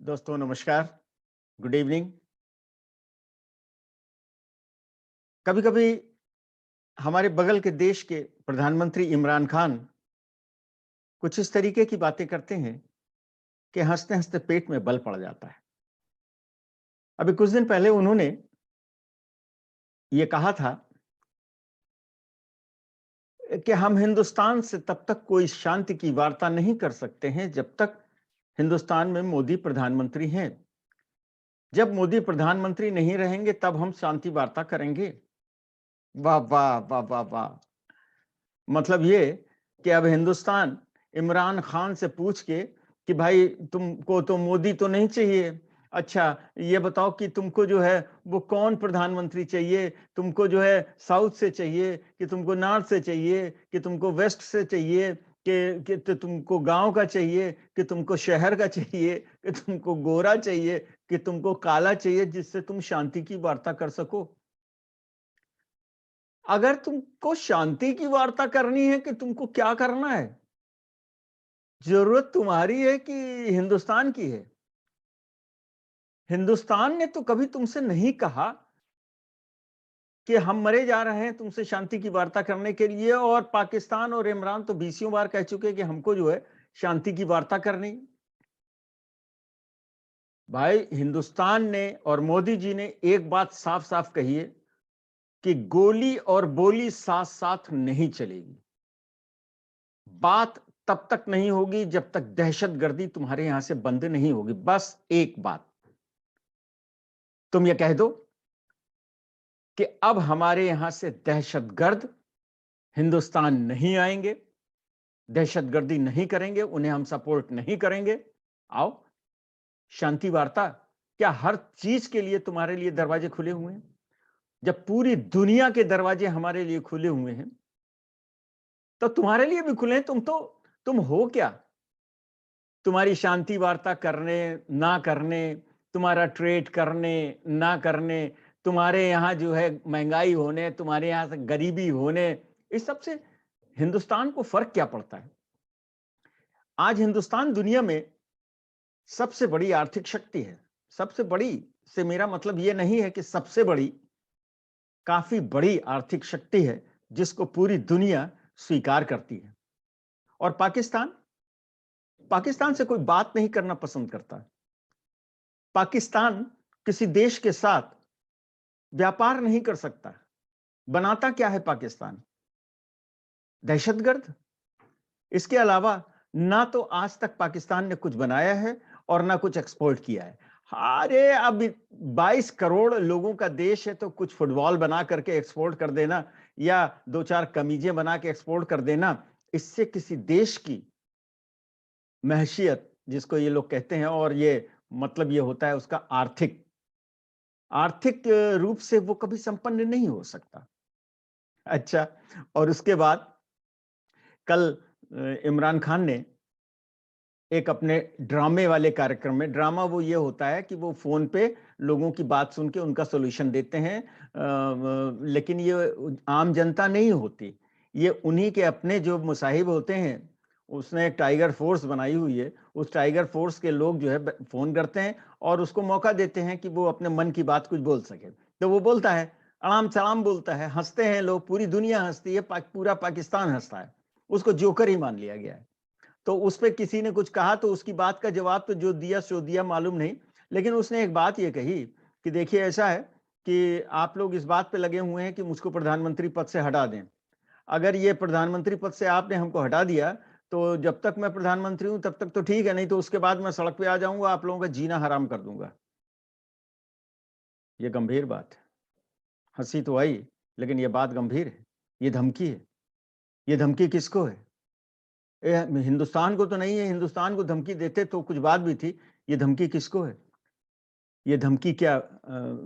दोस्तों नमस्कार, good evening. कभी-कभी हमारे बगल के देश के प्रधानमंत्री इमरान खान कुछ इस तरीके की बातें करते हैं कि हँसते-हँसते पेट में बल पड़ जाता है। अभी कुछ दिन पहले उन्होंने ये कहा था कि हम हिंदुस्तान से तब तक कोई शांति की वार्ता नहीं कर सकते हैं जब तक हिंदुस्तान में मोदी प्रधानमंत्री हैं। जब मोदी प्रधानमंत्री नहीं रहेंगे तब हम शांति वार्ता करेंगे। वाह, वाह, वाह, वाह, वाह! मतलब ये कि अब हिंदुस्तान इमरान खान से पूछ के कि भाई तुमको तो मोदी तो नहीं चाहिए। अच्छा, ये बताओ कि तुमको जो है वो कौन प्रधानमंत्री चाहिए? तुमको जो है साउथ से चाहिए कि तुमको नॉर्थ से चाहिए कि तुमको वेस्ट से चाहिए कि तो तुमको गाँव का चाहिए कि तुमको शहर का चाहिए कि तुमको गोरा चाहिए कि तुमको काला चाहिए जिससे तुम शांति की वार्ता कर सको? अगर तुमको शांति की वार्ता करनी है कि तुमको क्या करना है? ज़रूरत तुम्हारी है कि हिंदुस्तान की है? हिंदुस्तान ने तो कभी तुमसे नहीं कहा कि हम मरे जा रहे हैं तुमसे शांति की वार्ता करने के लिए और पाकिस्तान और इमरान तो बीसियों बार कह चुके हैं कि हमको जो है शांति की वार्ता करनी है। भाई हिंदुस्तान ने और मोदी जी ने एक बात साफ-साफ कही है कि गोली और बोली साथ-साथ नहीं चलेगी। बात तब तक नहीं होगी जब तक दहशतगर्दी तुम्हारे यहां से बंद नहीं होगी। बस एक बात, तुम ये कह दो कि अब हमारे यहां से दहशतगर्द हिंदुस्तान नहीं आएंगे, दहशतगर्दी नहीं करेंगे, उन्हें हम सपोर्ट नहीं करेंगे। आओ, शांति वार्ता। क्या हर चीज के लिए तुम्हारे लिए दरवाजे खुले हुए हैं? जब पूरी दुनिया के दरवाजे हमारे लिए खुले हुए हैं, तो तुम्हारे लिए भी खुले हैं। तुम हो क्या? तुम्हारी शांति वार्ता करने, ना करने, तुम्हारा ट्रेड करने, ना करने, तुम्हारे यहाँ जो है महँगाई होने, तुम्हारे यहाँ से गरीबी होने, इस सब से हिंदुस्तान को फ़र्क क्या पड़ता है? आज हिंदुस्तान दुनिया में सबसे बड़ी आर्थिक शक्ति है। सबसे बड़ी से मेरा मतलब ये नहीं है कि सबसे बड़ी, काफ़ी बड़ी आर्थिक शक्ति है, जिसको पूरी दुनिया स्वीकार करती है। और पाकिस्तान? पाकिस्तान से कोई बात नहीं करना पसंद करता। पाकिस्तान किसी देश के साथ व्यापार नहीं कर सकता। बनाता क्या है पाकिस्तान? दहशतगर्द। इसके अलावा ना तो आज तक पाकिस्तान ने कुछ बनाया है और ना कुछ एक्सपोर्ट किया है। अरे अब 22 करोड़ लोगों का देश है तो कुछ फुटबॉल बना करके एक्सपोर्ट कर देना या 2-4 कमीजें बना के एक्सपोर्ट कर देना, इससे किसी देश की महशियत जिसको ये लोग कहते हैं और ये मतलब ये होता है उसका आर्थिक आर्थिक रूप से वो कभी संपन्न नहीं हो सकता। अच्छा, और उसके बाद कल इमरान खान ने एक अपने ड्रामे वाले कार्यक्रम में, ड्रामा वो ये होता है कि वो फ़ोन पे लोगों की बात सुन के उनका सॉल्यूशन देते हैं, लेकिन ये आम जनता नहीं होती। ये उन्हीं के अपने जो मुसाहिब होते हैं, उसने एक टाइगर फ़ोर्स बनाई हुई है, उस टाइगर फ़ोर्स के लोग जो है ब फ़ोन करते हैं और उसको मौका देते हैं कि वो अपने मन की बात कुछ बोल सके। तो वो बोलता है, अड़ाम-सड़ाम बोलता है, हँसते हैं लोग, पूरी दुनिया हँसती है, पूरा पाकिस्तान हँसता है। उसको जोकर ही मान लिया गया है। तो उस पे किसी ने कुछ कहा तो उसकी बात का जवाब तो जो दिया सो दिया मालूम नहीं। लेकिन उसने एक बात ये कही कि देखिए ऐसा है कि आप लोग इस बात पे लगे हुए हैं कि मुझको प्रधानमंत्री पद से हटा दें। अगर ये प्रधानमंत्री पद से आपने हमको हटा दिया, तो जब तक मैं प्रधानमंत्री हूँ तब तक तो ठीक है, नहीं तो उसके बाद मैं सड़क पे आ जाऊँगा, आप लोगों का जीना हराम कर दूँगा। ये गंभीर बात है। हँसी तो आई, लेकिन ये बात गंभीर है। ये धमकी है। ये धमकी किसको है? हिंदुस्तान को तो नहीं है, हिंदुस्तान को धमकी देते तो कुछ बात भी थी। ये धमकी किसको है? ये धमकी क्या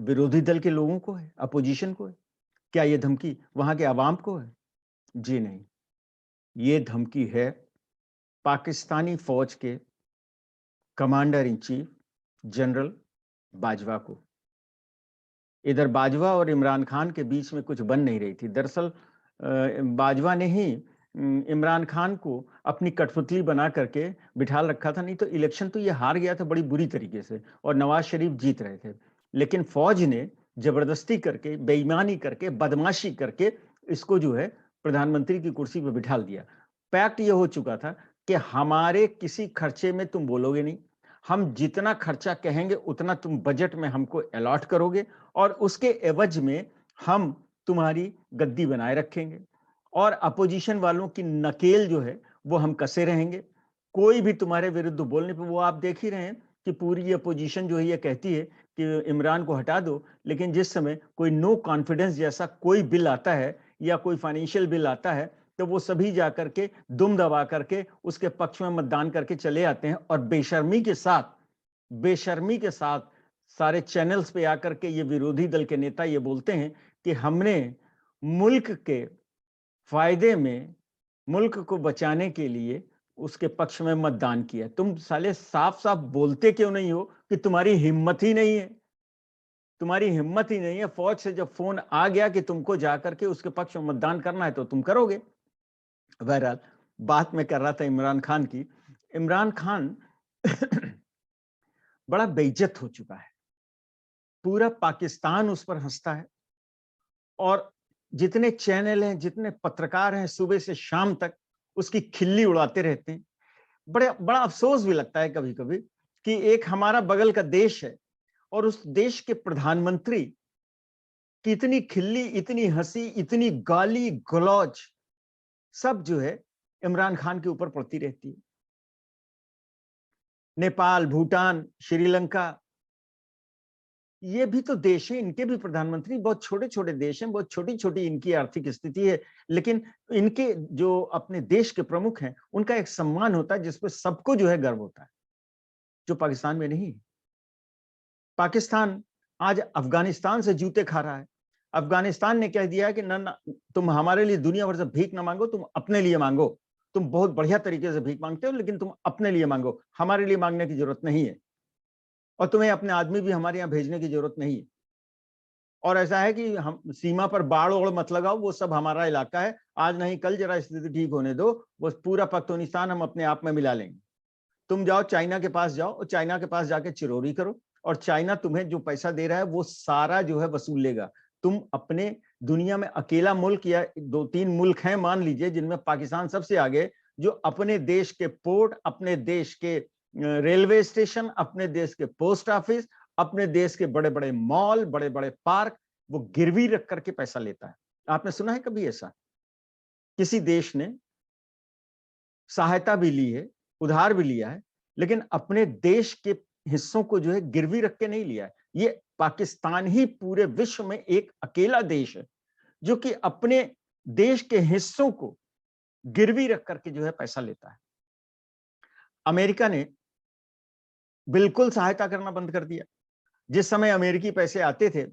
विरोधी दल के लोगों को है, अपोजिशन को है? क्या ये धमकी वहाँ के अवाम को है? जी नहीं, ये धमकी है पाकिस्तानी फ़ौज के commander in chief general Bajwa को। इधर बाजवा और इमरान खान के बीच में कुछ बन नहीं रही थी। दरअसल बाजवा ने ही इमरान खान को अपनी कठपुतली बना करके बिठा रखा था, नहीं तो इलेक्शन तो ये हार गया था बड़ी बुरी तरीके से और नवाज शरीफ जीत रहे थे। लेकिन फौज ने जबरदस्ती करके, बेईमानी करके, बदमाशी करके इसको जो है प्रधानमंत्री की कुर्सी पे बिठा दिया। पैक्ट ये हो चुका था कि हमारे किसी खर्चे में तुम बोलोगे नहीं, हम जितना खर्चा कहेंगे उतना तुम बजट में हमको अलॉट करोगे और उसके एवज में हम तुम्हारी गद्दी बनाए रखेंगे और अपोजिशन वालों की नकेल जो है वो हम कसे रहेंगे। कोई भी तुम्हारे विरुद्ध बोलने पे, वो आप देख ही रहे हैं कि पूरी अपोजिशन जो है ये कहती है कि इमरान को हटा दो, लेकिन जिस समय कोई नो कॉन्फिडेंस जैसा कोई बिल आता है या कोई फाइनेंशियल बिल आता है तो वो सभी जाकर के दुम दबा करके उसके पक्ष में मतदान करके चले आते हैं और बेशर्मी के साथ सारे चैनल्स पे आकर के ये विरोधी दल के नेता ये बोलते हैं कि हमने मुल्क के फायदे में, मुल्क को बचाने के लिए उसके पक्ष में मतदान किया। तुम साले साफ साफ बोलते क्यों नहीं हो कि तुम्हारी हिम्मत ही नहीं है, तुम्हारी हिम्मत ही नहीं है। फौज से जब फोन आ गया कि तुमको जाकर के उसके पक्ष में मतदान करना है तो तुम करोगे। बहरहाल बात मैं कर रहा था इमरान खान की। इमरान खान बड़ा बेइज्जत हो चुका है, पूरा पाकिस्तान उस पर हंसता है और जितने चैनल हैं, जितने पत्रकार हैं, सुबह से शाम तक उसकी खिल्ली उड़ाते रहते हैं। बड़ा अफसोस भी लगता है कभी कभी कि एक हमारा बगल का देश है और उस देश के प्रधानमंत्री की इतनी खिल्ली, इतनी हंसी, इतनी गाली गलौज सब जो है इमरान खान के ऊपर पड़ती रहती है। नेपाल, भूटान, श्रीलंका, ये भी तो देश है, इनके भी प्रधानमंत्री बहुत छोटे छोटे देश हैं, बहुत छोटी छोटी इनकी आर्थिक स्थिति है, लेकिन इनके जो अपने देश के प्रमुख हैं उनका एक सम्मान होता है जिसपे सबको जो है गर्व होता है, जो पाकिस्तान में नहीं है। पाकिस्तान आज अफगानिस्तान से जूते खा रहा है। अफगानिस्तान ने कह दिया है कि ना ना, तुम हमारे लिए दुनिया भर से भीख ना मांगो, तुम अपने लिए मांगो। तुम बहुत बढ़िया तरीके से भीख मांगते हो लेकिन तुम अपने लिए मांगो, हमारे लिए मांगने की जरूरत नहीं है और तुम्हें अपने आदमी भी हमारे यहाँ भेजने की जरूरत नहीं है। और ऐसा है कि हम सीमा पर बाढ़ ओढ़ मत लगाओ, वो सब हमारा इलाका है, आज नहीं कल जरा स्थिति ठीक होने दो, वो पूरा पख्तूनिस्तान हम अपने आप में मिला लेंगे। तुम जाओ चाइना के पास जाओ और चाइना के पास जाके चिरोरी करो और चाइना तुम्हें जो पैसा दे रहा है वो सारा जो है वसूल लेगा। तुम अपने दुनिया में अकेला मुल्क या 2-3 मुल्क हैं मान लीजिए जिनमें पाकिस्तान सबसे आगे, जो अपने देश के पोर्ट, अपने देश के रेलवे स्टेशन, अपने देश के पोस्ट ऑफिस, अपने देश के बड़े बड़े मॉल, बड़े बड़े पार्क वो गिरवी रख करके पैसा लेता है। आपने सुना है कभी ऐसा किसी देश ने सहायता भी ली है, उधार भी लिया है, लेकिन अपने देश के हिस्सों को जो है गिरवी रख के नहीं लिया है? ये पाकिस्तान ही पूरे विश्व में एक अकेला देश है जो कि अपने देश के हिस्सों को गिरवी रख करके जो है पैसा लेता है। अमेरिका ने बिल्कुल सहायता करना बंद कर दिया। जिस समय अमेरिकी पैसे आते थे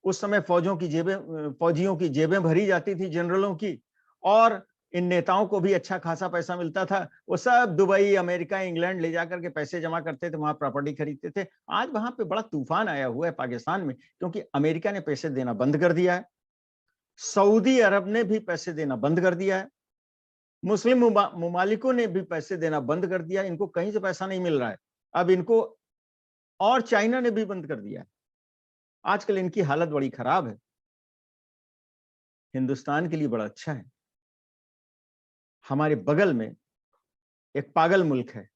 उस समय फौजियों की जेबें भरी जाती थी, जनरलों की, और इन नेताओं को भी अच्छा खासा पैसा मिलता था। वो सब दुबई, अमेरिका, इंग्लैंड ले जाकर के पैसे जमा करते थे, वहां प्रॉपर्टी खरीदते थे। आज वहां पे बड़ा तूफान आया हुआ है पाकिस्तान में, क्योंकि अमेरिका ने पैसे देना बंद कर दिया है, सऊदी अरब ने भी पैसे देना बंद कर दिया है, मुस्लिम ममालिकों ने भी पैसे देना बंद कर दिया। इनको कहीं से पैसा नहीं मिल रहा है अब इनको, और चाइना ने भी बंद कर दिया है। आजकल इनकी हालत बड़ी खराब है। हिंदुस्तान के लिए बड़ा अच्छा है, हमारे बगल में एक पागल मुल्क है।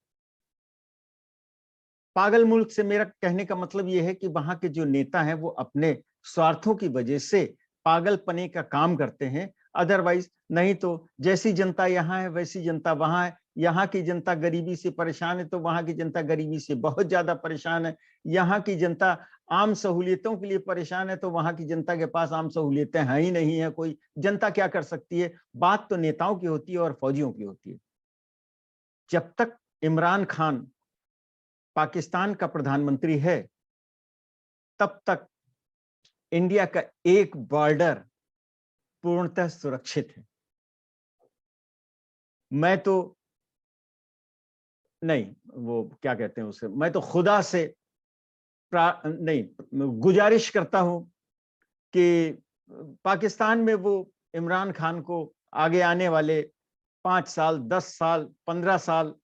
पागल मुल्क से मेरा कहने का मतलब यह है कि वहां के जो नेता हैं वो अपने स्वार्थों की वजह से पागलपने का काम करते हैं। अदरवाइज नहीं तो जैसी जनता यहाँ है वैसी जनता वहां है। यहाँ की जनता गरीबी से परेशान है तो वहां की जनता गरीबी से बहुत ज्यादा परेशान है। यहाँ की जनता आम सहूलियतों के लिए परेशान है तो वहां की जनता के पास आम सहूलियतें हैं ही नहीं है। कोई जनता क्या कर सकती है? बात तो नेताओं की होती है और फौजियों की होती है। जब तक इमरान खान पाकिस्तान का प्रधानमंत्री है तब तक इंडिया का एक बॉर्डर पूर्णतः सुरक्षित है। मैं तो नहीं, वो क्या कहते हैं उसे, मैं तो खुदा से नहीं गुजारिश करता हूं कि पाकिस्तान में वो इमरान खान को आगे आने वाले 5 साल, 10 साल, 15 साल,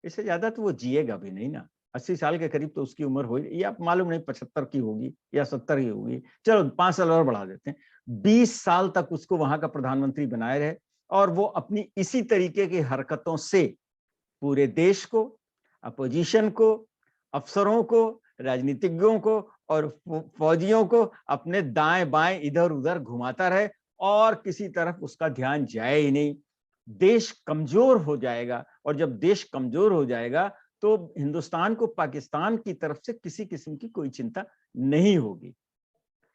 इससे ज्यादा तो वो जिएगा भी नहीं ना। 80 साल के करीब तो उसकी उम्र हो, या मालूम नहीं 75 की होगी या 70 की होगी, चलो 5 साल और बढ़ा देते हैं। 20 साल तक उसको वहां का प्रधानमंत्री बनाए रहे और वो अपनी इसी तरीके की हरकतों से पूरे देश को, अपोजिशन को, अफसरों को, राजनीतिज्ञों को और फौजियों को अपने दाएं बाएं इधर उधर घुमाता रहे और किसी तरफ उसका ध्यान जाए ही नहीं। देश कमजोर हो जाएगा और जब देश कमजोर हो जाएगा तो हिंदुस्तान को पाकिस्तान की तरफ से किसी किस्म की कोई चिंता नहीं होगी।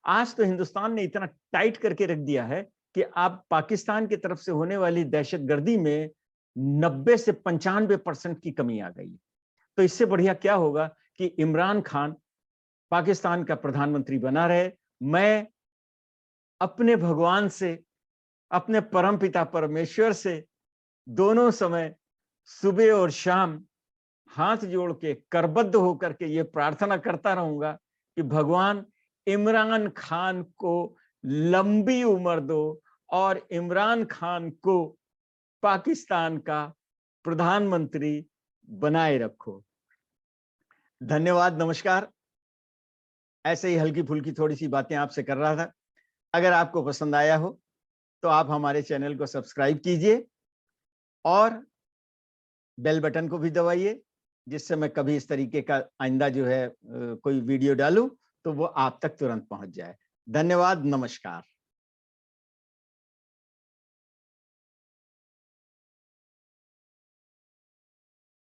आज तो हिंदुस्तान ने इतना टाइट करके रख दिया है कि आप पाकिस्तान की तरफ से होने वाली दहशतगर्दी में 90 से 95% की कमी आ गई। तो इससे बढ़िया क्या होगा कि इमरान खान पाकिस्तान का प्रधानमंत्री बना रहे। मैं अपने भगवान से, अपने परमपिता परमेश्वर से दोनों समय सुबह और शाम हाथ जोड़ के करबद्ध होकर के ये प्रार्थना करता रहूंगा कि भगवान इमरान खान को लंबी उम्र दो और इमरान खान को पाकिस्तान का प्रधानमंत्री बनाए रखो। धन्यवाद, नमस्कार। ऐसे ही हल्की फुल्की थोड़ी सी बातें आपसे कर रहा था। अगर आपको पसंद आया हो तो आप हमारे चैनल को सब्सक्राइब कीजिए और बेल बटन को भी दबाइए, जिससे मैं कभी इस तरीके का आइंदा जो है कोई वीडियो डालूं तो वो आप तक तुरंत पहुंच जाए। धन्यवाद, नमस्कार।